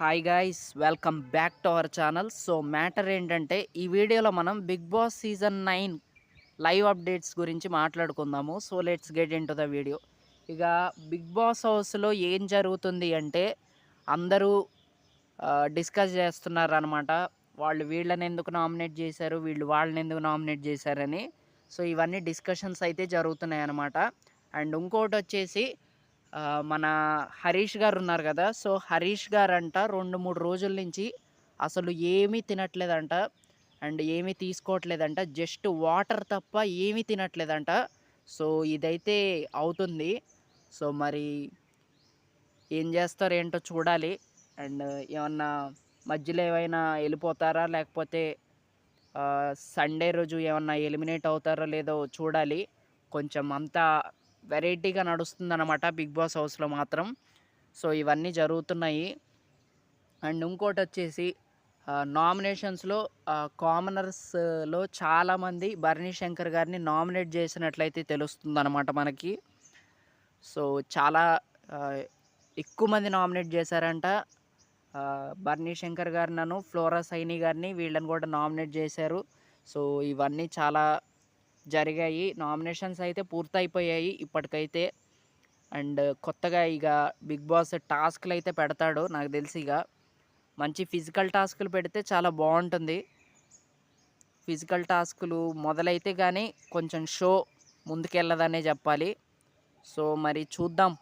Hi guys, welcome back to our channel. So matter ఏంటంటే ఈ వీడియోలో మనం Bigg Boss season 9 live updates గురించి మాట్లాడుకుందాము. So let's get into the video. ఇక బిగ్ బాస్ హౌస్లో ఏం జరుగుతుంది అంటే అందరూ డిస్కస్ చేస్తున్నారు అనమాట. వాళ్ళు వీళ్ళని ఎందుకు నామినేట్ చేశారు, వీళ్ళు వాళ్ళని ఎందుకు నామినేట్ చేశారని. సో ఇవన్నీ డిస్కషన్స్ అయితే జరుగుతున్నాయి అనమాట. అండ్ ఇంకోటి వచ్చేసి మన హరీష్ గారు ఉన్నారు కదా! సో హరీష్ గారంట 2, 3 రోజుల నుంచి అసలు ఏమీ తినట్లేదంట. అండ్ ఏమీ తీసుకోవట్లేదంట. జస్ట్ వాటర్ తప్ప ఏమీ తినట్లేదంట. సో ఇదైతే అవుతుంది. సో మరి ఏం చేస్తారో ఏంటో చూడాలి. అండ్ ఏమన్నా మధ్యలో ఏమైనా ఎళ్ళిపోతారా? లేకపోతే సండే రోజు ఏమన్నా ఎలిమినేట్ అవుతారో లేదో చూడాలి. కొంచెం అంతా వెరైటీగా నడుస్తుందన్నమాట బిగ్ బాస్ హౌస్‌లో మాత్రం. సో ఇవన్నీ జరుగుతున్నాయి. అండ్ ఇంకోటొచ్చేసి నామినేషన్స్‌లో కామనర్స్‌లో చాలామంది భరణి శంకర్ గారిని నామినేట్ చేసినట్లయితే తెలుస్తుందన్నమాట మనకి. సో చాలా ఆహ్, ఎక్కువ మంది నామినేట్ చేశారంట. బర్నీ శంకర్ గారినను, ఫ్లోరా సైని గారిని వీళ్ళని కూడా నామినేట్ చేశారు. సో ఇవన్నీ చాలా జరిగాయి. నామినేషన్స్ అయితే పూర్తయిపోయాయి ఇప్పటికైతే. అండ్ కొత్తగా ఇక బిగ్ బాస్ టాస్క్‌లయితే పెడతాడు నాకు తెలిసి ఇగ. మంచి ఫిజికల్ టాస్క్‌లు పెడితే చాలా బావుంటుంది. ఫిజికల్ టాస్క్‌లు మొదలైతే గానీ కొంచెం షో ముందుకెళ్ళదనే జెప్పాలి. సో మరి చూద్దాం.